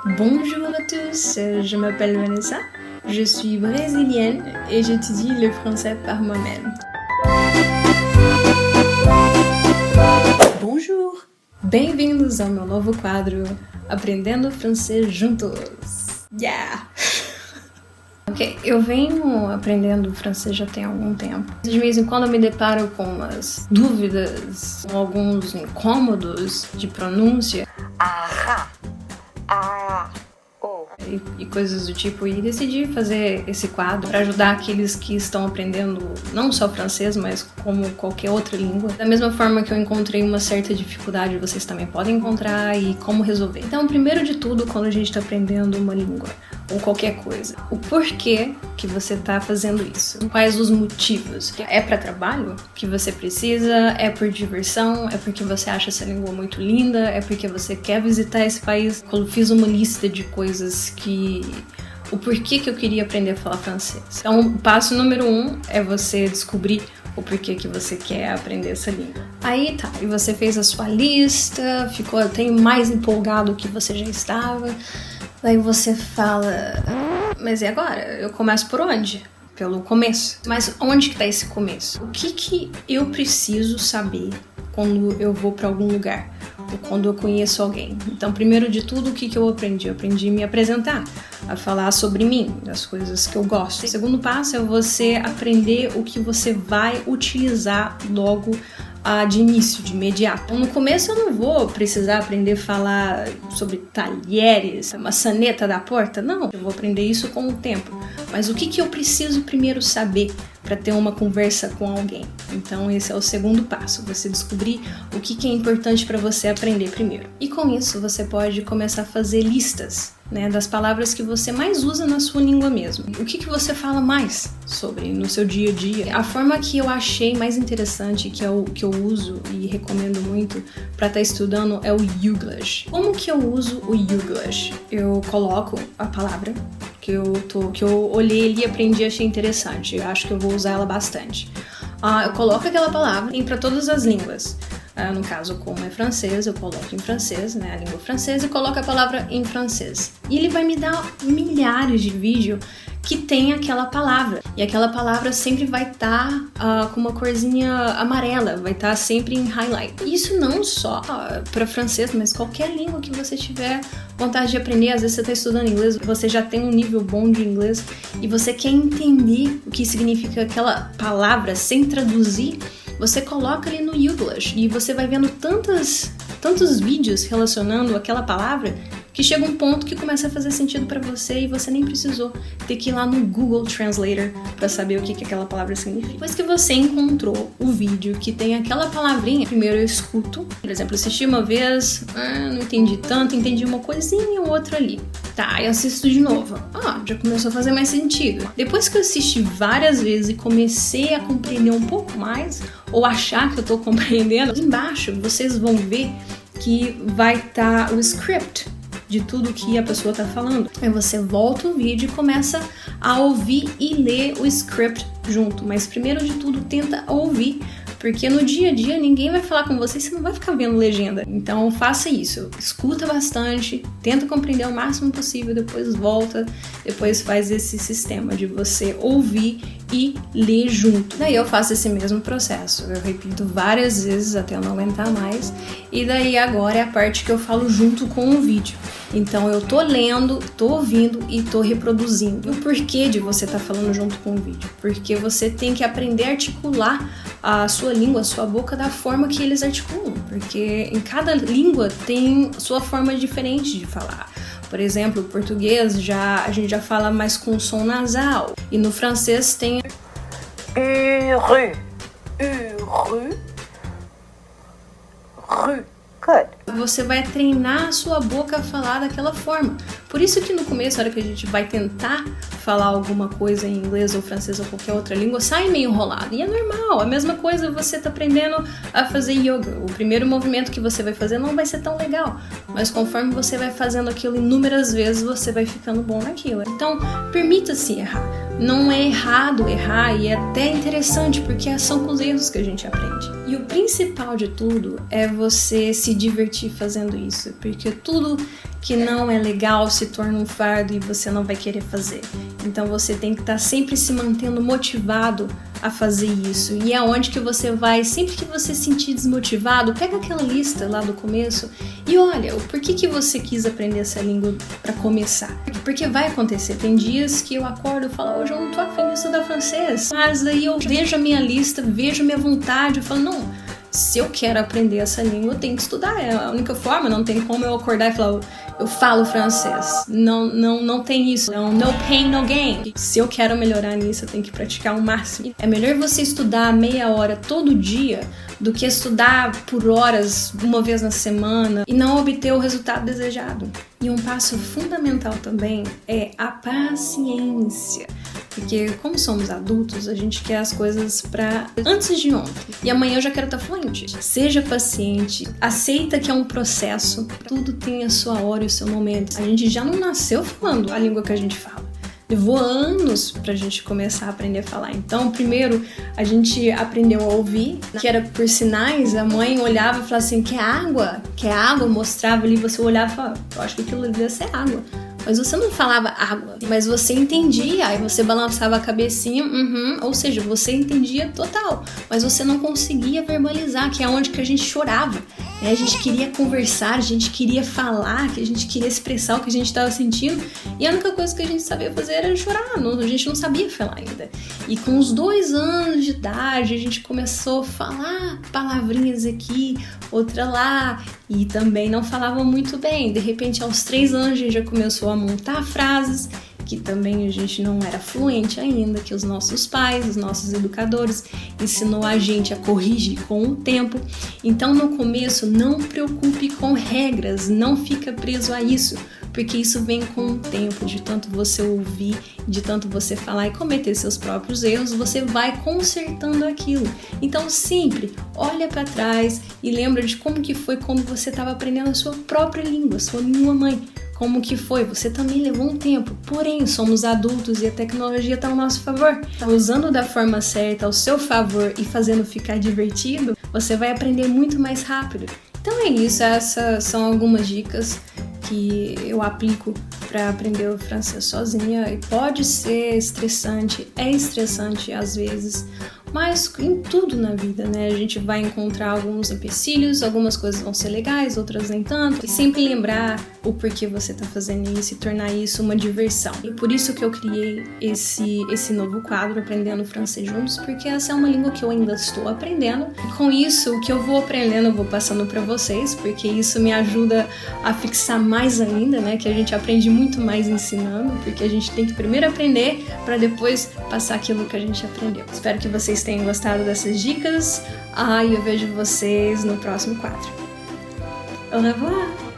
Bonjour à tous, je m'appelle Vanessa, je suis brésilienne et j'étudie le français par moi-même. Bonjour! Bem-vindos ao meu novo quadro Aprendendo Francês Juntos! Yeah! Ok, eu venho aprendendo francês já tem algum tempo. De vez em quando eu me deparo com umas dúvidas, com alguns incômodos de pronúncia. E coisas do tipo, e decidi fazer esse quadro para ajudar aqueles que estão aprendendo não só francês, mas como qualquer outra língua. Da mesma forma que eu encontrei uma certa dificuldade, vocês também podem encontrar e como resolver. Então, primeiro de tudo, quando a gente está aprendendo uma língua ou qualquer coisa, o porquê que você está fazendo isso? Quais os motivos? É para trabalho que você precisa? É por diversão? É porque você acha essa língua muito linda? É porque você quer visitar esse país? Eu fiz uma lista de coisas o porquê que eu queria aprender a falar francês. Então, o passo número 1 é você descobrir o porquê que você quer aprender essa língua. Aí tá, e você fez a sua lista, ficou até mais empolgado que você já estava. Daí você fala, mas e agora? Eu começo por onde? Pelo começo. Mas onde que tá esse começo? O que eu preciso saber quando eu vou para algum lugar? Ou quando eu conheço alguém? Então, primeiro de tudo, o que eu aprendi? Eu aprendi a me apresentar, a falar sobre mim, das coisas que eu gosto. O segundo passo é você aprender o que você vai utilizar logo de início, de imediato. Então, no começo eu não vou precisar aprender a falar sobre talheres, maçaneta da porta, não. Eu vou aprender isso com o tempo. Mas o que eu preciso primeiro saber para ter uma conversa com alguém? Então esse é o segundo passo, você descobrir o que é importante para você aprender primeiro. E com isso você pode começar a fazer listas, né, das palavras que você mais usa na sua língua mesmo. O que você fala mais sobre no seu dia a dia? A forma que eu achei mais interessante, que eu uso e recomendo muito para estar estudando, é o Youglish. Como que eu uso o Youglish? Eu coloco a palavra que eu olhei ali, aprendi e achei interessante. Eu acho que eu vou usar ela bastante. Eu coloco aquela palavra para todas as línguas. No caso, como é francês, eu coloco em francês, né, a língua francesa, e coloco a palavra em francês. E ele vai me dar milhares de vídeos que tem aquela palavra. E aquela palavra sempre vai estar com uma corzinha amarela, vai estar sempre em highlight. Isso não só para francês, mas qualquer língua que você tiver vontade de aprender. Às vezes você está estudando inglês, você já tem um nível bom de inglês e você quer entender o que significa aquela palavra sem traduzir. Você coloca ali no Youglish e você vai vendo tantos vídeos relacionando aquela palavra que chega um ponto que começa a fazer sentido para você e você nem precisou ter que ir lá no Google Translator para saber o que aquela palavra significa. Depois que você encontrou o vídeo que tem aquela palavrinha, primeiro eu escuto. Por exemplo, assisti uma vez, não entendi tanto, entendi uma coisinha ou outra ali. Tá, eu assisto de novo. Já começou a fazer mais sentido. Depois que eu assisti várias vezes e comecei a compreender um pouco mais, ou achar que eu tô compreendendo, embaixo vocês vão ver que vai estar o script de tudo que a pessoa tá falando. Aí você volta o vídeo e começa a ouvir e ler o script junto. Mas primeiro de tudo, tenta ouvir, porque no dia a dia ninguém vai falar com você e você não vai ficar vendo legenda. Então faça isso, escuta bastante, tenta compreender o máximo possível, depois volta, depois faz esse sistema de você ouvir e ler junto. Daí eu faço esse mesmo processo, eu repito várias vezes até eu não aguentar mais, e daí agora é a parte que eu falo junto com o vídeo. Então eu tô lendo, tô ouvindo e tô reproduzindo. E o porquê de você estar falando junto com o vídeo? Porque você tem que aprender a articular a sua língua, a sua boca da forma que eles articulam. Porque em cada língua tem sua forma diferente de falar. Por exemplo, o português a gente já fala mais com som nasal. E no francês tem Você vai treinar a sua boca a falar daquela forma. Por isso que no começo, na hora que a gente vai tentar falar alguma coisa em inglês ou francês ou qualquer outra língua, sai meio enrolado. E é normal, a mesma coisa você tá aprendendo a fazer yoga. O primeiro movimento que você vai fazer não vai ser tão legal, mas conforme você vai fazendo aquilo inúmeras vezes, você vai ficando bom naquilo. Então, permita-se errar. Não é errado errar e é até interessante, porque são com os erros que a gente aprende. E o principal de tudo é você se divertir divertir fazendo isso, porque tudo que não é legal se torna um fardo e você não vai querer fazer. Então você tem que estar sempre se mantendo motivado a fazer isso. E é onde que você vai, sempre que você se sentir desmotivado, pega aquela lista lá do começo e olha, por que você quis aprender essa língua para começar? Porque vai acontecer. Tem dias que eu acordo e falo, hoje eu não tô afim de estudar francês. Mas daí eu vejo a minha lista, vejo a minha vontade, eu falo, não, se eu quero aprender essa língua, eu tenho que estudar. É a única forma, não tem como eu acordar e falar, eu falo francês. Não tem isso. Não, no pain, no gain. Se eu quero melhorar nisso, eu tenho que praticar o máximo. É melhor você estudar meia hora todo dia do que estudar por horas, uma vez na semana, e não obter o resultado desejado. E um passo fundamental também é a paciência. Porque como somos adultos, a gente quer as coisas pra antes de ontem. E amanhã eu já quero estar fluente. Seja paciente, aceita que é um processo. Tudo tem a sua hora e o seu momento. A gente já não nasceu falando a língua que a gente fala. Levou anos pra gente começar a aprender a falar. Então, primeiro, a gente aprendeu a ouvir, que era por sinais. A mãe olhava e falava assim, quer água? Quer água? Mostrava ali, você olhava e falava, eu acho que aquilo devia ser água. Mas você não falava água, mas você entendia, aí você balançava a cabecinha, ou seja, você entendia total, mas você não conseguia verbalizar, que é onde que a gente chorava, né? A gente queria conversar, a gente queria falar, que a gente queria expressar o que a gente estava sentindo, e a única coisa que a gente sabia fazer era chorar, a gente não sabia falar ainda. E com os 2 anos de idade, a gente começou a falar palavrinhas aqui, outra lá, e também não falava muito bem. De repente, aos 3 anos, a gente já começou a montar frases, que também a gente não era fluente ainda, que os nossos pais, os nossos educadores ensinou a gente a corrigir com o tempo. Então, no começo, não preocupe com regras, não fica preso a isso, porque isso vem com o tempo, de tanto você ouvir, de tanto você falar e cometer seus próprios erros, você vai consertando aquilo. Então sempre olha para trás e lembra de como que foi quando você estava aprendendo a sua própria língua, sua língua mãe. Como que foi? Você também levou um tempo, porém somos adultos e a tecnologia está ao nosso favor. Usando da forma certa, ao seu favor e fazendo ficar divertido, você vai aprender muito mais rápido. Então é isso, essas são algumas dicas que eu aplico para aprender o francês sozinha. E pode ser estressante, é estressante às vezes, mas em tudo na vida, né? A gente vai encontrar alguns empecilhos, algumas coisas vão ser legais, outras nem tanto. E sempre lembrar o porquê você tá fazendo isso e tornar isso uma diversão. E por isso que eu criei esse novo quadro, Aprendendo Francês Juntos, porque essa é uma língua que eu ainda estou aprendendo. E com isso, o que eu vou aprendendo, eu vou passando para vocês, porque isso me ajuda a fixar mais ainda, né? Que a gente aprende muito mais ensinando, porque a gente tem que primeiro aprender para depois passar aquilo que a gente aprendeu. Espero que vocês tenham gostado dessas dicas. E eu vejo vocês no próximo quadro. Au revoir!